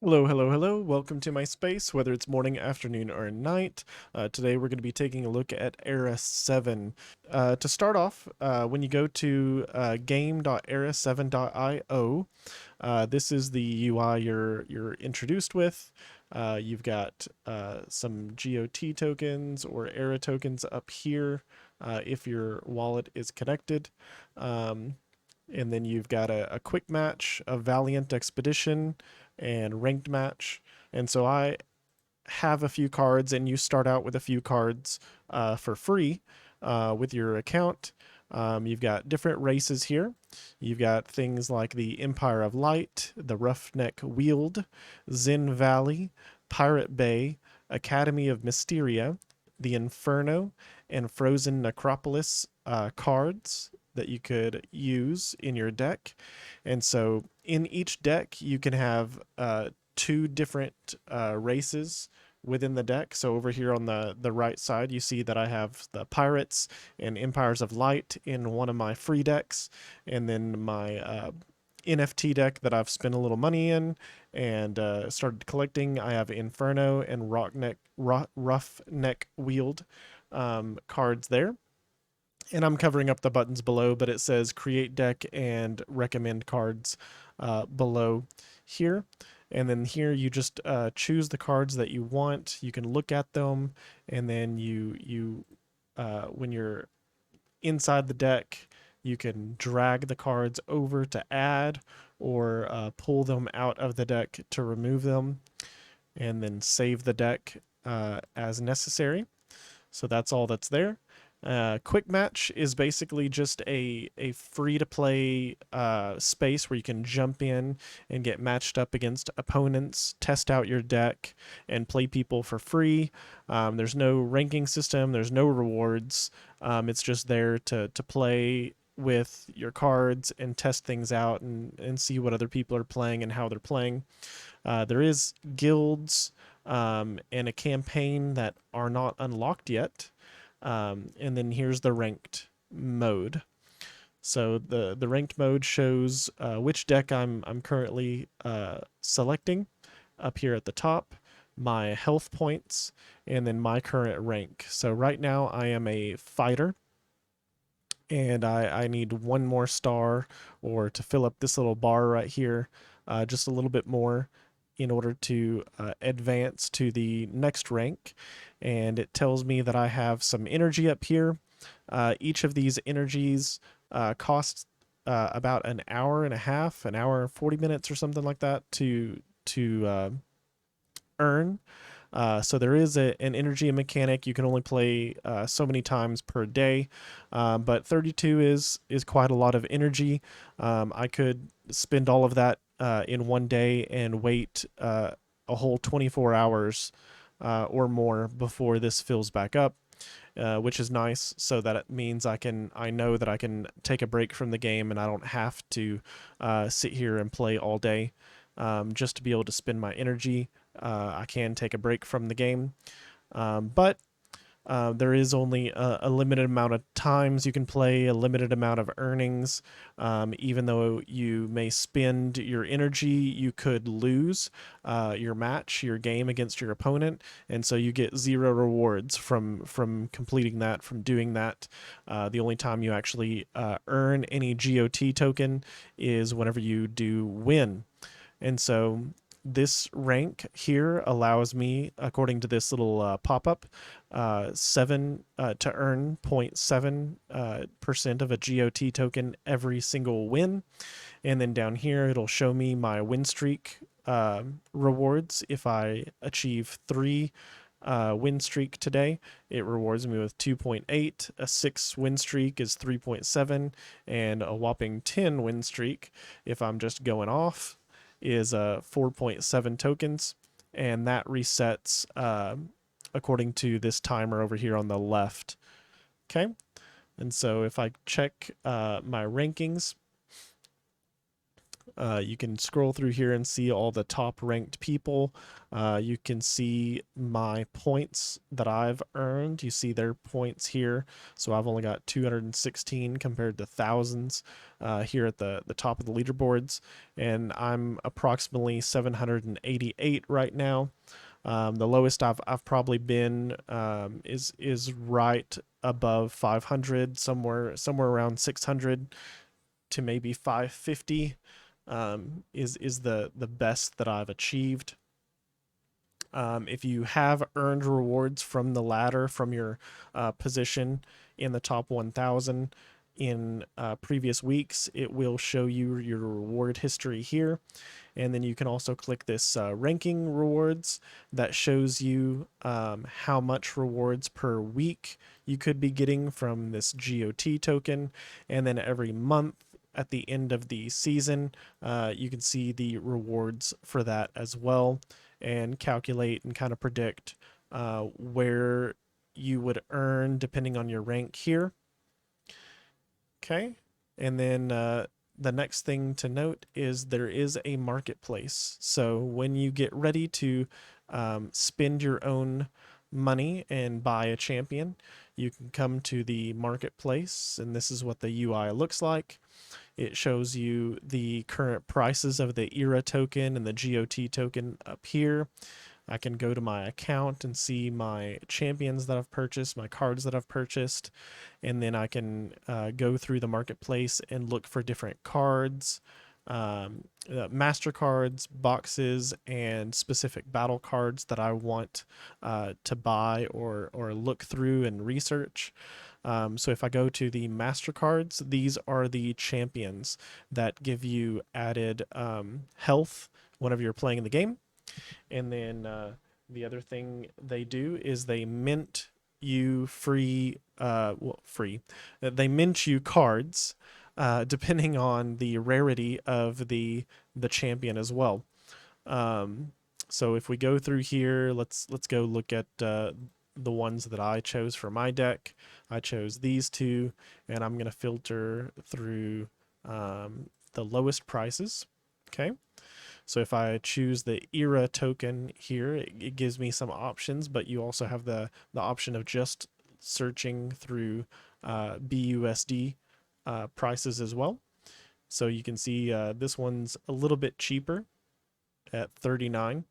Hello, hello, hello. Welcome to my space, whether it's morning, afternoon, or night. Today we're going to be taking a look at ERA7. To start off, when you go to game.era7.io, this is the UI you're introduced with. You've got some GOT tokens or ERA tokens up here if your wallet is connected. And then you've got a quick match, a Valiant Expedition, and ranked match. And so I have a few cards, and you start out with a few cards for free with your account. You've got different races here. You've got things like the Empire of Light, the Roughneck Weald, Zen Valley, Pirate Bay, Academy of Mysteria, the Inferno, and Frozen Necropolis cards that you could use in your deck. And so in each deck, you can have two different races within the deck. So over here on the right side, you see that I have the Pirates and Empires of Light in one of my free decks, and then my NFT deck that I've spent a little money in and started collecting. I have Inferno and Roughneck Weald cards there. And I'm covering up the buttons below, but it says create deck and recommend cards below here. And then here you just choose the cards that you want. You can look at them, and then you when you're inside the deck, you can drag the cards over to add or pull them out of the deck to remove them, and then save the deck as necessary. So that's all that's there. Quick Match is basically just a free to play space where you can jump in and get matched up against opponents, test out your deck, and play people for free. There's no ranking system, there's no rewards. It's just there to play with your cards and test things out and see what other people are playing and how they're playing. There is guilds and a campaign that are not unlocked yet. And then here's the ranked mode. So the ranked mode shows which deck I'm currently selecting up here at the top, my health points, and then my current rank. So right now I am a fighter, and I need one more star or to fill up this little bar right here, just a little bit more in order to advance to the next rank. And it tells me that I have some energy up here. Each of these energies costs about an hour and a half, an hour and 40 minutes or something like that to earn. So there is an energy mechanic. You can only play so many times per day, but 32 is quite a lot of energy. I could spend all of that in one day and wait a whole 24 hours or more before this fills back up. Which is nice, so that it means I know that I can take a break from the game and I don't have to sit here and play all day just to be able to spend my energy. I can take a break from the game, but there is only a limited amount of times you can play, a limited amount of earnings. Even though you may spend your energy, you could lose your match, your game against your opponent, and so you get zero rewards from completing that, from doing that. The only time you actually earn any GOT token is whenever you do win. And so this rank here allows me, according to this little pop-up, to earn 0.7% of a GOT token every single win. And then down here, it'll show me my win streak rewards. If I achieve 3 win streak today, it rewards me with 2.8. A 6 win streak is 3.7, and a whopping 10 win streak, if I'm just going off, is 4.7 tokens, and that resets according to this timer over here on the left. Okay, and so if I check my rankings, You can scroll through here and see all the top ranked people. You can see my points that I've earned. You see their points here. So I've only got 216 compared to thousands here at the top of the leaderboards. And I'm approximately 788 right now. The lowest I've probably been is right above 500, somewhere around 600 to maybe 550 is the best that I've achieved. If you have earned rewards from the ladder from your position in the top 1,000 in previous weeks, it will show you your reward history here. And then you can also click this ranking rewards that shows you how much rewards per week you could be getting from this GOT token. And then every month at the end of the season, you can see the rewards for that as well and calculate and kind of predict where you would earn depending on your rank here. Okay. And then the next thing to note is there is a marketplace. So when you get ready to spend your own money and buy a champion, you can come to the marketplace, and this is what the UI looks like. It shows you the current prices of the ERA token and the GOT token up here. I can go to my account and see my champions that I've purchased, my cards that I've purchased, and then I can go through the marketplace and look for different cards, master cards, boxes, and specific battle cards that I want to buy or look through and research. So if I go to the master cards, these are the champions that give you added health whenever you're playing in the game. And then the other thing they do is they mint you free. They mint you cards depending on the rarity of the champion as well. So if we go through here, let's go look at the ones that I chose for my deck. I chose these two, and I'm going to filter through the lowest prices. Okay. So if I choose the ERA token here, it gives me some options, but you also have the option of just searching through BUSD prices as well. So you can see this one's a little bit cheaper at 39.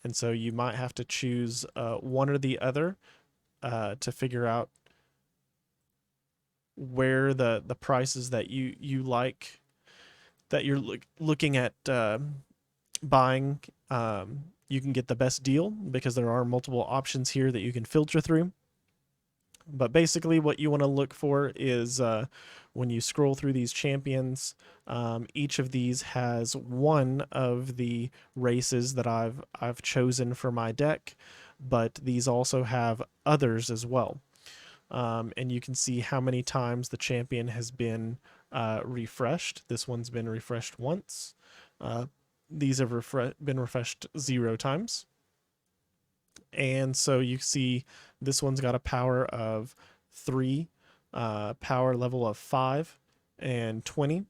And so you might have to choose one or the other to figure out where the prices that you like, that you're looking at buying, you can get the best deal, because there are multiple options here that you can filter through. But basically what you want to look for is when you scroll through these champions, each of these has one of the races that I've chosen for my deck, but these also have others as well. And you can see how many times the champion has been refreshed. This one's been refreshed once. These have been refreshed 0 times. And so you see this one's got a power of 3, power level of 5, and 20.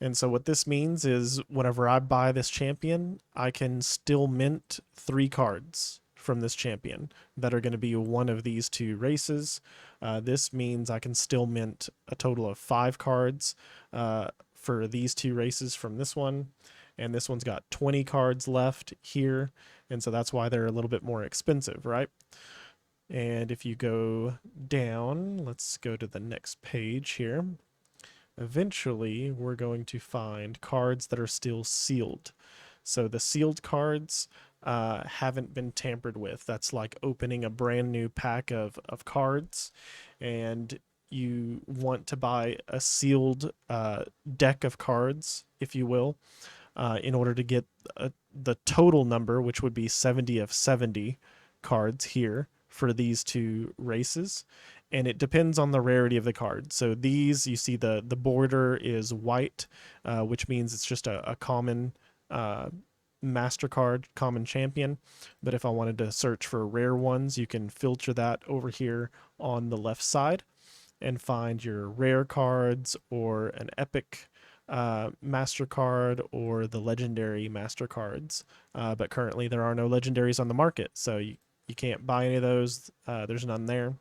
And so what this means is whenever I buy this champion, I can still mint 3 cards from this champion that are going to be one of these 2 races. This means I can still mint a total of 5 cards for these 2 races from this one. And this one's got 20 cards left here. And so that's why they're a little bit more expensive, right? And if you go down, let's go to the next page here. Eventually, we're going to find cards that are still sealed. So the sealed cards haven't been tampered with. That's like opening a brand new pack of cards, and you want to buy a sealed deck of cards, if you will, in order to get the total number, which would be 70 of 70 cards here for these 2 races. And it depends on the rarity of the card. So these, you see the border is white, which means it's just a common master card, common champion. But if I wanted to search for rare ones, you can filter that over here on the left side and find your rare cards or an epic MasterCard or the legendary MasterCards. But currently there are no legendaries on the market, so you can't buy any of those. There's none there.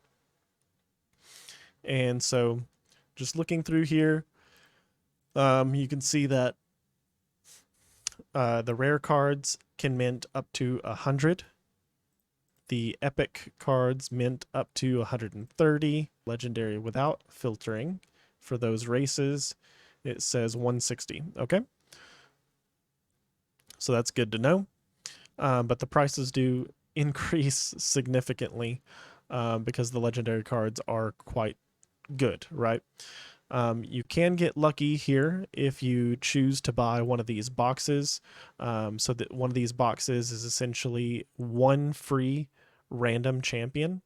And so just looking through here, you can see that the rare cards can mint up to 100. The epic cards mint up to 130. Legendary without filtering for those races, it says 160. Okay. So that's good to know. But the prices do increase significantly because the legendary cards are quite good, right? You can get lucky here if you choose to buy one of these boxes. So that one of these boxes is essentially one free random champion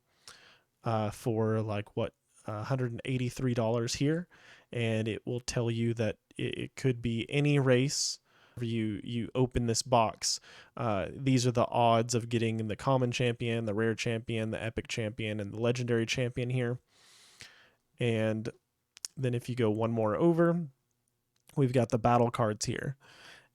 for like what, $183 here, and it will tell you that it could be any race. You open this box, these are the odds of getting the common champion, the rare champion, the epic champion, and the legendary champion here. And then if you go one more over, we've got the battle cards here.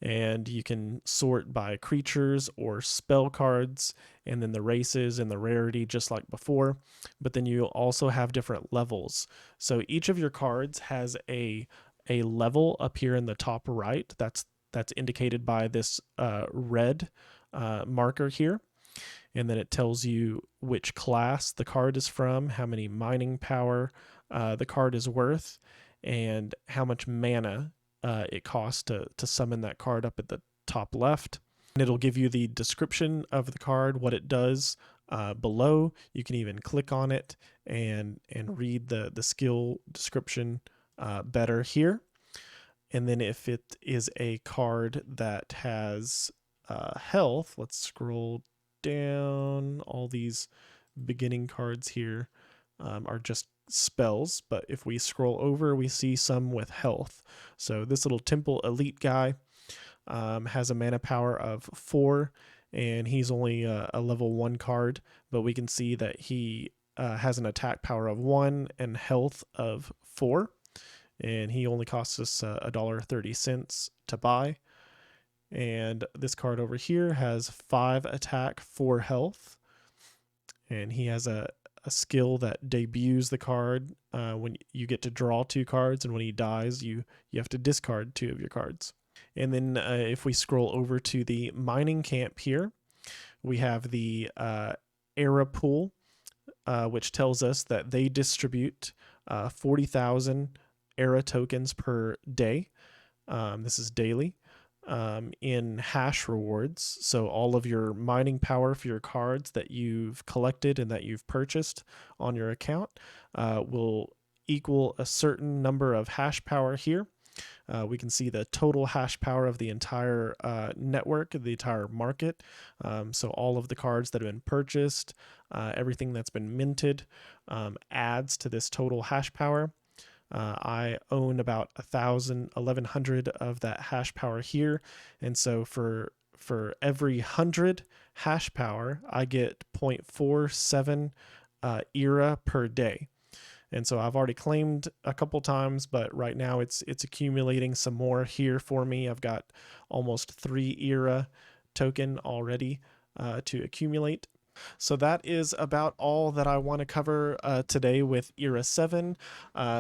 And you can sort by creatures or spell cards, and then the races and the rarity just like before. But then you also have different levels. So each of your cards has a level up here in the top right. That's indicated by this red marker here. And then it tells you which class the card is from, how many mining power the card is worth, and how much mana it costs to summon that card up at the top left. And it'll give you the description of the card, what it does below. You can even click on it and read the skill description better here. And then if it is a card that has health, let's scroll down. All these beginning cards here are just spells, but if we scroll over, we see some with health. So this little Temple Elite guy has a mana power of 4, and he's only a level 1 card, but we can see that he has an attack power of 1 and health of 4, and he only costs us $1.30 to buy. And this card over here has 5 attack, 4 health, and he has a skill that debuts the card when you get to draw 2 cards, and when he dies, you have to discard 2 of your cards. And then if we scroll over to the mining camp here, we have the ERA pool, which tells us that they distribute 40,000 ERA tokens per day. This is daily. In hash rewards. So all of your mining power for your cards that you've collected and that you've purchased on your account will equal a certain number of hash power here. We can see the total hash power of the entire network, the entire market. So all of the cards that have been purchased, everything that's been minted adds to this total hash power. I own about 1,100 of that hash power here, and so for every 100 hash power, I get 0.47 ERA per day. And so I've already claimed a couple times, but right now it's accumulating some more here for me. I've got almost 3 ERA token already to accumulate. So that is about all that I want to cover today with ERA7.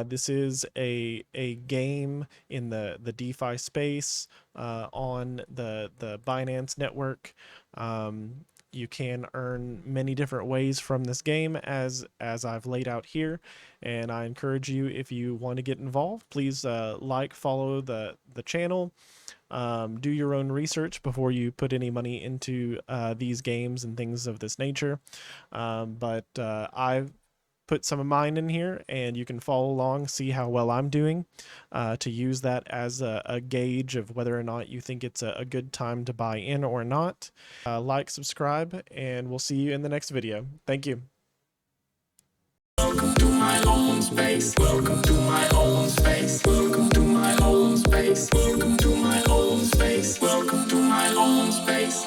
This is a game in the DeFi space on the Binance network. You can earn many different ways from this game as I've laid out here, and I encourage you, if you want to get involved, please follow the channel. Do your own research before you put any money into these games and things of this nature. But I've put some of mine in here, and you can follow along, see how well I'm doing, to use that as a gauge of whether or not you think it's a good time to buy in or not. Like, subscribe, and we'll see you in the next video. Thank you. Welcome to my own space. Welcome to my own space. Welcome to my own space. Welcome to my own space. Welcome to my own space.